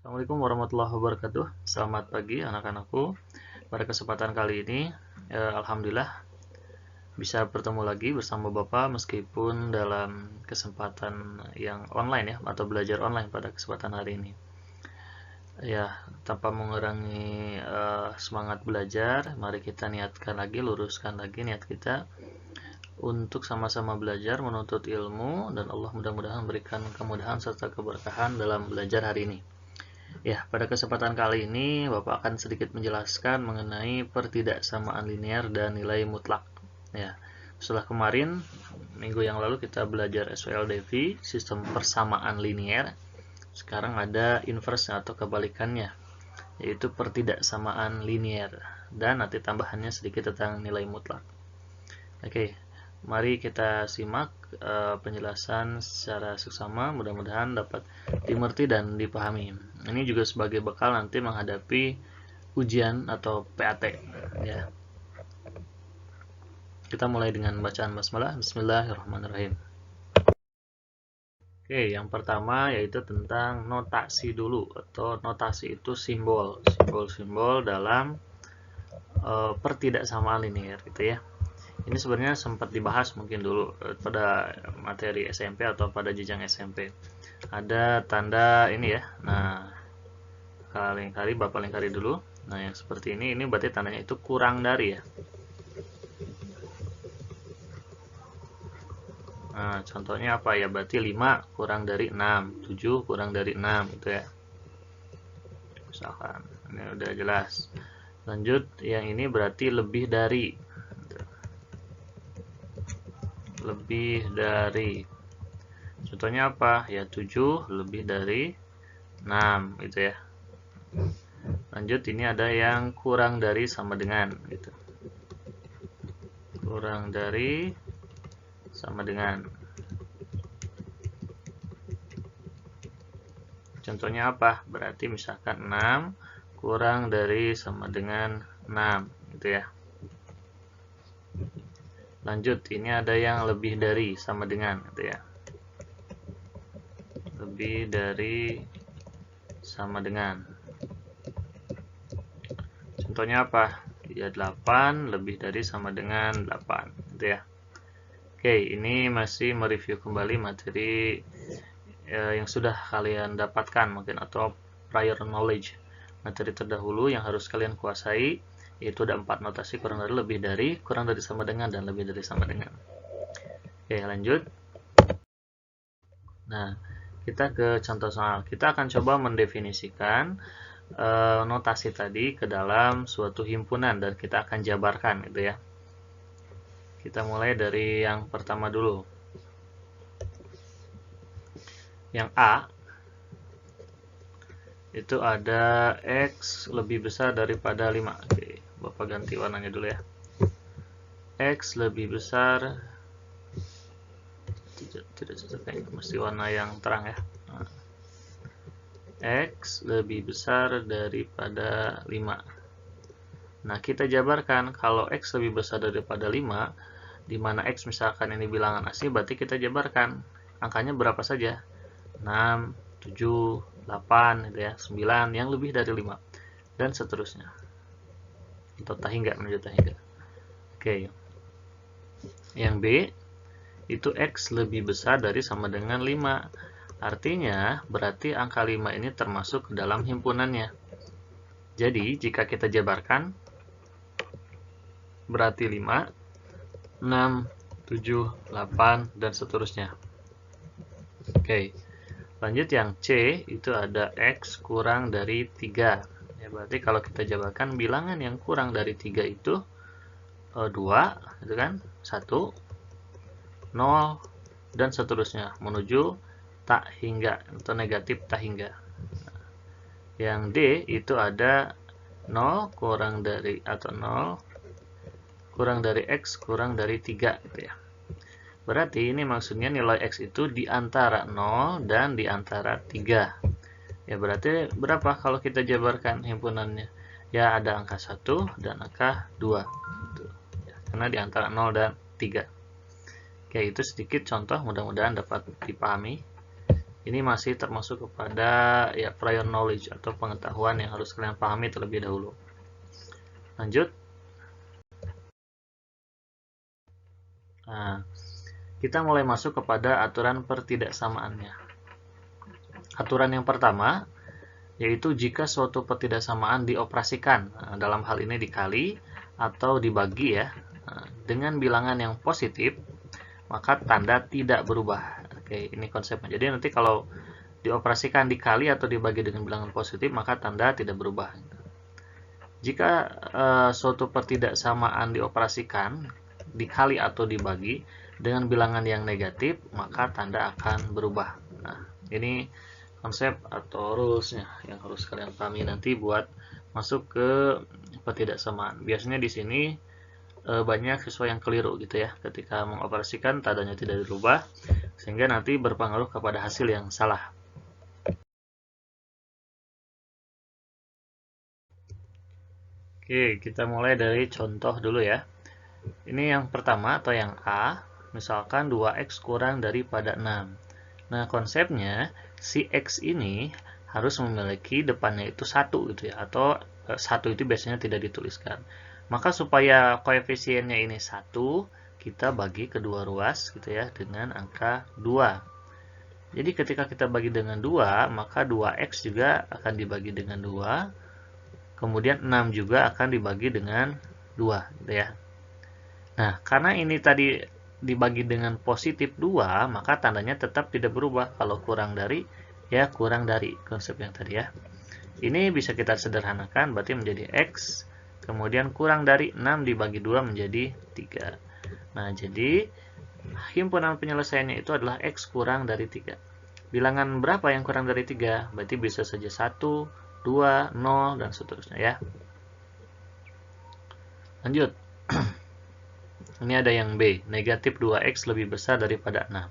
Assalamualaikum warahmatullahi wabarakatuh. Selamat pagi anak-anakku. Pada kesempatan kali ini, alhamdulillah bisa bertemu lagi bersama Bapak meskipun dalam kesempatan yang online ya, atau belajar online pada kesempatan hari ini. Ya, tanpa mengurangi semangat belajar, mari kita niatkan lagi, luruskan lagi niat kita untuk sama-sama belajar menuntut ilmu, dan Allah mudah-mudahan memberikan kemudahan serta keberkahan dalam belajar hari ini. Ya, pada kesempatan kali ini Bapak akan sedikit menjelaskan mengenai pertidaksamaan linear dan nilai mutlak. Ya, setelah kemarin minggu yang lalu kita belajar SOLDV, sistem persamaan linear. Sekarang ada inverse atau kebalikannya, yaitu pertidaksamaan linear, dan nanti tambahannya sedikit tentang nilai mutlak. Oke, mari kita simak penjelasan secara seksama, mudah-mudahan dapat dimengerti dan dipahami. Ini juga sebagai bekal nanti menghadapi ujian atau PAT ya. Kita mulai dengan bacaan basmalah. Bismillahirrahmanirrahim. Oke, yang pertama yaitu tentang notasi dulu, atau notasi itu simbol-simbol dalam pertidaksamaan linear gitu ya. Ini sebenarnya sempat dibahas mungkin dulu pada materi SMP atau pada jenjang SMP. Ada tanda ini ya. Nah, Bapak lingkari dulu. Nah, yang seperti ini berarti tandanya itu kurang dari ya. Nah, contohnya apa ya? Berarti 5 kurang dari 6, 7 kurang dari 6 gitu ya. Misalkan, ini udah jelas. Lanjut, yang ini berarti lebih dari. Lebih dari. Contohnya apa? Ya 7 lebih dari 6 gitu ya. Lanjut, ini ada yang kurang dari sama dengan gitu. Kurang dari sama dengan. Contohnya apa? Berarti misalkan 6 kurang dari sama dengan 6 gitu ya. Lanjut, ini ada yang lebih dari sama dengan gitu ya. Lebih dari sama dengan. Contohnya apa? Ya 8 lebih dari sama dengan 8 gitu ya. Oke, ini masih mereview kembali materi yang sudah kalian dapatkan mungkin, atau prior knowledge, materi terdahulu yang harus kalian kuasai, yaitu ada 4 notasi kurang dari, lebih dari, kurang dari sama dengan, dan lebih dari sama dengan. Oke, lanjut. Nah, kita ke contoh soal. Kita akan coba mendefinisikan notasi tadi ke dalam suatu himpunan, dan kita akan jabarkan gitu ya. Kita mulai dari yang pertama dulu. Yang A itu ada X lebih besar daripada 5. Oke, Bapak ganti warnanya dulu ya. X lebih besar, tidak cocok, mesti warna yang terang ya. Nah, X lebih besar daripada 5. Nah, kita jabarkan kalau X lebih besar daripada 5, di mana X misalkan ini bilangan asli, berarti kita jabarkan angkanya berapa saja. 6, 7, 8 gitu ya, 9 yang lebih dari 5, dan seterusnya. Atau tahingga, menuju tahingga. Oke. Yang B itu X lebih besar dari sama dengan 5. Artinya berarti angka 5 ini termasuk ke dalam himpunannya. Jadi jika kita jabarkan, berarti 5, 6, 7, 8, dan seterusnya. Oke. Lanjut, yang C itu ada X kurang dari 3. Ya, berarti kalau kita jabarkan bilangan yang kurang dari 3 itu 2, gitu kan? 1, 0, dan seterusnya menuju tak hingga atau negatif tak hingga. Yang D itu ada 0 kurang dari, atau 0 kurang dari X kurang dari 3 gitu ya. Berarti ini maksudnya nilai X itu di antara 0 dan di antara 3. Ya, berarti berapa kalau kita jabarkan himpunannya? Ya, ada angka 1 dan angka 2 gitu. Ya, karena di antara 0 dan 3. Oke, itu sedikit contoh, mudah-mudahan dapat dipahami. Ini masih termasuk kepada ya prior knowledge atau pengetahuan yang harus kalian pahami terlebih dahulu. Lanjut. Nah, kita mulai masuk kepada aturan pertidaksamaannya. Aturan yang pertama yaitu jika suatu pertidaksamaan dioperasikan, dalam hal ini dikali atau dibagi ya, dengan bilangan yang positif, maka tanda tidak berubah. Oke, ini konsepnya. Jadi nanti kalau dioperasikan dikali atau dibagi dengan bilangan positif, maka tanda tidak berubah. Jika suatu pertidaksamaan dioperasikan dikali atau dibagi dengan bilangan yang negatif, maka tanda akan berubah. Nah, ini konsep atau rulesnya yang harus kalian pahami nanti buat masuk ke pertidaksamaan. Biasanya di sini banyak siswa yang keliru gitu ya, ketika mengoperasikan tandanya tidak dirubah, sehingga nanti berpengaruh kepada hasil yang salah. Oke, kita mulai dari contoh dulu ya. Ini yang pertama atau yang A, misalkan 2x kurang daripada 6. Nah, konsepnya si x ini harus memiliki depannya itu 1 gitu ya, atau 1 itu biasanya tidak dituliskan. Maka supaya koefisiennya ini 1, kita bagi kedua ruas gitu ya dengan angka 2. Jadi ketika kita bagi dengan 2, maka 2x juga akan dibagi dengan 2. Kemudian 6 juga akan dibagi dengan 2 gitu ya. Nah, karena ini tadi dibagi dengan positif 2, maka tandanya tetap tidak berubah. Kalau kurang dari, ya kurang dari konsep yang tadi ya. Ini bisa kita sederhanakan, berarti menjadi X, kemudian kurang dari 6 dibagi 2 menjadi 3. Nah, jadi himpunan penyelesaiannya itu adalah X kurang dari 3. Bilangan berapa yang kurang dari 3? Berarti bisa saja 1, 2, 0, dan seterusnya ya. Lanjut. Ini ada yang B, negatif 2x lebih besar daripada 6.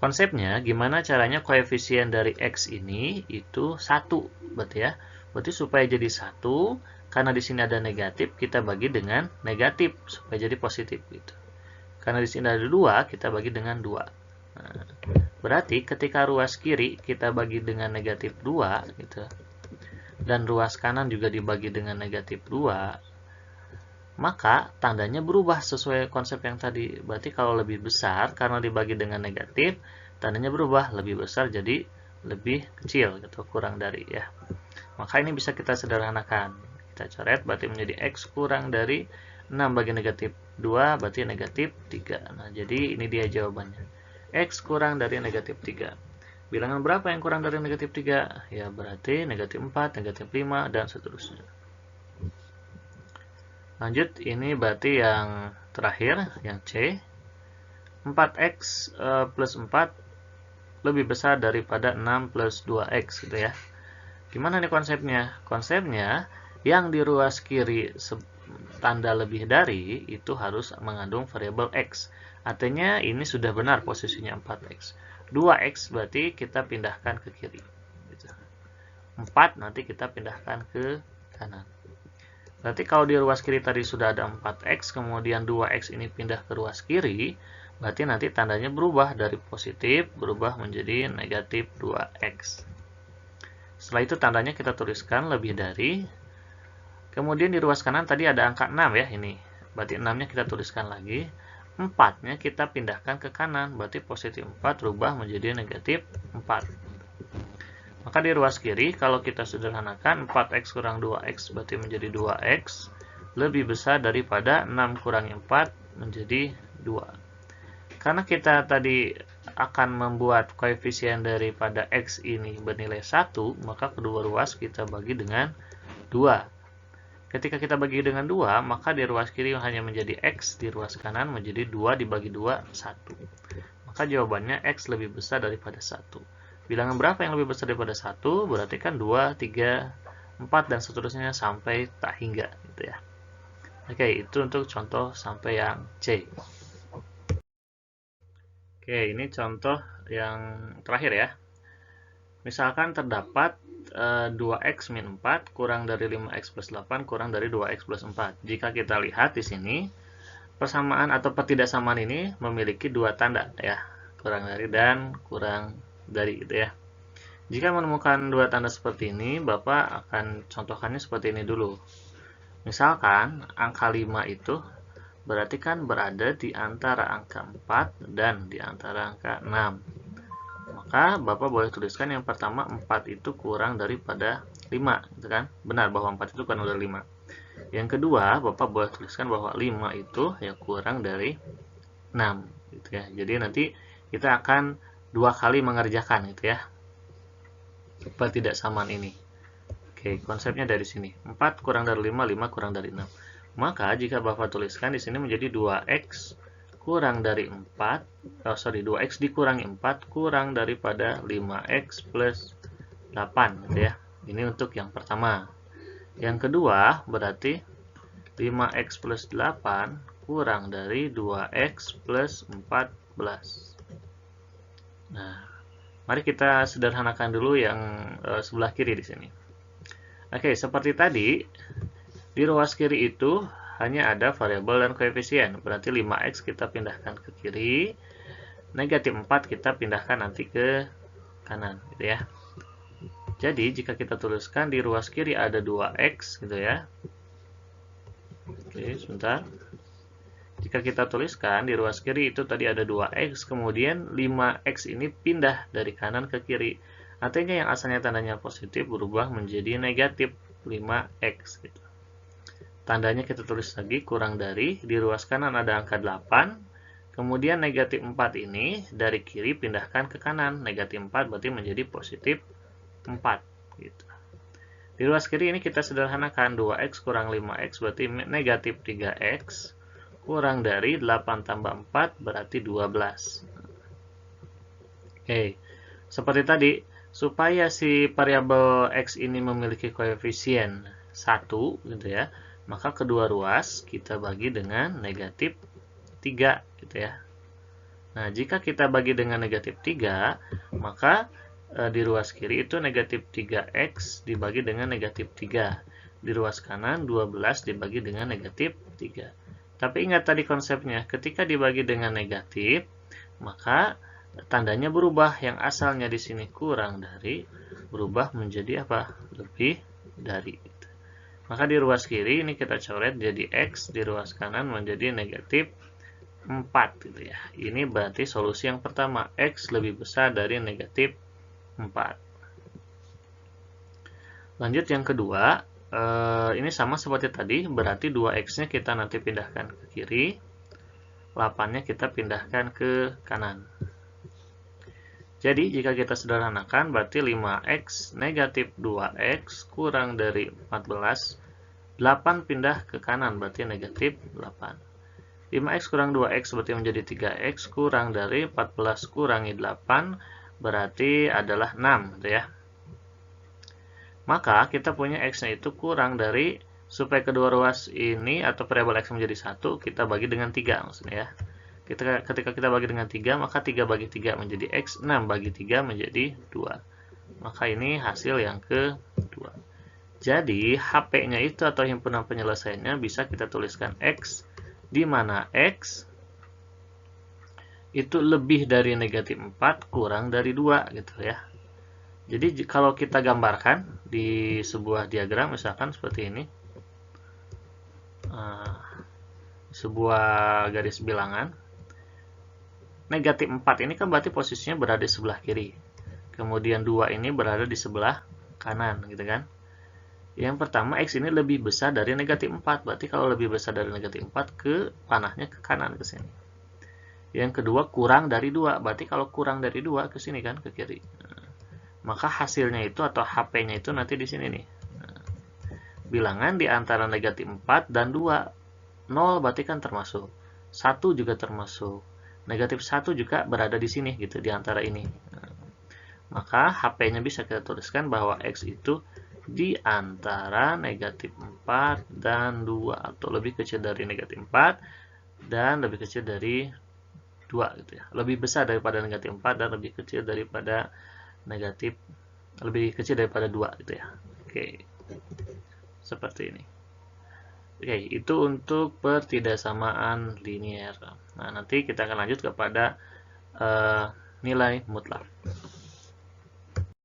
Konsepnya, gimana caranya koefisien dari x ini itu 1, berarti ya. Berarti supaya jadi 1, karena di sini ada negatif, kita bagi dengan negatif, supaya jadi positif. Gitu. Karena di sini ada 2, kita bagi dengan 2. Nah, berarti ketika ruas kiri kita bagi dengan negatif 2, gitu, dan ruas kanan juga dibagi dengan negatif 2, maka tandanya berubah sesuai konsep yang tadi. Berarti kalau lebih besar karena dibagi dengan negatif, tandanya berubah, lebih besar jadi lebih kecil gitu, kurang dari ya. Maka ini bisa kita sederhanakan. Kita coret, berarti menjadi x kurang dari 6 bagi negatif 2 berarti negatif 3. Nah, jadi ini dia jawabannya. X kurang dari negatif 3. Bilangan berapa yang kurang dari negatif 3? Ya berarti negatif 4, negatif 5 dan seterusnya. Lanjut, ini berarti yang terakhir, yang C. 4x plus 4 lebih besar daripada 6 plus 2x gitu ya. Gimana nih konsepnya? Konsepnya, yang di ruas kiri tanda lebih dari itu harus mengandung variabel x. Artinya ini sudah benar posisinya 4x. 2x berarti kita pindahkan ke kiri. 4 nanti kita pindahkan ke kanan. Berarti kalau di ruas kiri tadi sudah ada 4x, kemudian 2x ini pindah ke ruas kiri, berarti nanti tandanya berubah dari positif, berubah menjadi negatif 2x. Setelah itu tandanya kita tuliskan lebih dari. Kemudian di ruas kanan tadi ada angka 6 ya, ini. Berarti 6-nya kita tuliskan lagi. 4-nya kita pindahkan ke kanan, berarti positif 4 berubah menjadi negatif 4. Maka di ruas kiri, kalau kita sederhanakan, 4x kurang 2x berarti menjadi 2x, lebih besar daripada 6 kurangi 4 menjadi 2. Karena kita tadi akan membuat koefisien daripada x ini bernilai 1, maka kedua ruas kita bagi dengan 2. Ketika kita bagi dengan 2, maka di ruas kiri hanya menjadi x, di ruas kanan menjadi 2 dibagi 2, 1. Maka jawabannya x lebih besar daripada 1. Bilangan berapa yang lebih besar daripada 1? Berarti kan 2, 3, 4, dan seterusnya sampai tak hingga. Gitu ya. Oke, itu untuk contoh sampai yang C. Oke, ini contoh yang terakhir ya. Misalkan terdapat 2x min 4 kurang dari 5x plus 8 kurang dari 2x plus 4. Jika kita lihat di sini, persamaan atau pertidaksamaan ini memiliki dua tanda ya. Kurang dari dan kurang dari gitu ya. Jika menemukan dua tanda seperti ini, Bapak akan contohkannya seperti ini dulu. Misalkan angka 5 itu berarti kan berada di antara angka 4 dan di antara angka 6. Maka Bapak boleh tuliskan yang pertama 4 itu kurang daripada 5, gitu kan? Benar bahwa 4 itu kurang dari 5. Yang kedua, Bapak boleh tuliskan bahwa 5 itu ya kurang dari 6, gitu ya. Jadi nanti kita akan dua kali mengerjakan gitu ya. Ketidaksamaan ini. Oke, konsepnya dari sini. 4 kurang dari 5, 5 kurang dari 6. Maka jika Bapak tuliskan di sini menjadi 2x kurang dari 2x dikurangi 4 kurang daripada 5x plus 8 gitu ya. Ini untuk yang pertama. Yang kedua berarti 5x plus 8 kurang dari 2x plus 14. Nah, mari kita sederhanakan dulu yang sebelah kiri di sini. Oke, seperti tadi, di ruas kiri itu hanya ada variabel dan koefisien. Berarti 5x kita pindahkan ke kiri, negatif 4 kita pindahkan nanti ke kanan, gitu ya. Jadi, jika kita tuliskan di ruas kiri ada 2x, gitu ya. Oke, sebentar. Jika kita tuliskan di ruas kiri itu tadi ada 2x, kemudian 5x ini pindah dari kanan ke kiri. Artinya yang asalnya tandanya positif berubah menjadi negatif 5x. Gitu. Tandanya kita tulis lagi kurang dari, di ruas kanan ada angka 8, kemudian negatif 4 ini dari kiri pindahkan ke kanan. Negatif 4 berarti menjadi positif 4. Gitu. Di ruas kiri ini kita sederhanakan 2x kurang 5x berarti negatif 3x. Kurang dari 8 tambah 4 berarti 12. Oke, seperti tadi, supaya si variabel x ini memiliki koefisien 1, gitu ya, maka kedua ruas kita bagi dengan negatif 3, gitu ya. Nah, jika kita bagi dengan negatif 3, maka di ruas kiri itu negatif 3x dibagi dengan negatif 3. Di ruas kanan 12 dibagi dengan negatif 3. Tapi ingat tadi konsepnya, ketika dibagi dengan negatif, maka tandanya berubah. Yang asalnya di sini kurang dari, berubah menjadi apa? Lebih dari. Maka di ruas kiri ini kita coret jadi x, di ruas kanan menjadi negatif 4. Gitu ya. Ini berarti solusi yang pertama, x lebih besar dari negatif 4. Lanjut yang kedua. Ini sama seperti tadi, berarti 2x-nya kita nanti pindahkan ke kiri, 8-nya kita pindahkan ke kanan. Jadi, jika kita sederhanakan, berarti 5x negatif 2x kurang dari 14, 8 pindah ke kanan, berarti negatif 8. 5x kurang 2x berarti menjadi 3x, kurang dari 14 kurangi 8, berarti adalah 6, gitu ya. Maka kita punya x-nya itu kurang dari, supaya kedua ruas ini atau variabel x menjadi 1, kita bagi dengan 3 maksudnya ya. Ketika kita bagi dengan 3, maka 3 bagi 3 menjadi x, 6 bagi 3 menjadi 2. Maka ini hasil yang kedua. Jadi HP-nya itu atau himpunan penyelesaiannya bisa kita tuliskan x, di mana x itu lebih dari negatif 4 kurang dari 2 gitu ya. Jadi kalau kita gambarkan di sebuah diagram misalkan seperti ini, sebuah garis bilangan, negatif 4 ini kan berarti posisinya berada di sebelah kiri, kemudian 2 ini berada di sebelah kanan gitu kan. Yang pertama x ini lebih besar dari negatif 4, berarti kalau lebih besar dari negatif 4 ke panahnya ke kanan ke sini. Yang kedua kurang dari 2, berarti kalau kurang dari 2 ke sini kan ke kiri. Maka hasilnya itu atau HP-nya itu nanti di sini nih. Bilangan di antara negatif 4 dan 2. 0 berarti kan termasuk. 1 juga termasuk. Negatif 1 juga berada di sini gitu, di antara ini. Maka HP-nya bisa kita tuliskan bahwa X itu di antara negatif 4 dan 2. Atau lebih kecil dari negatif 4 dan lebih kecil dari 2 gitu ya. Lebih besar daripada negatif 4 dan lebih kecil daripada lebih kecil daripada 2 gitu ya. Oke. Seperti ini. Oke, itu untuk pertidaksamaan linier. Nah, nanti kita akan lanjut kepada nilai mutlak.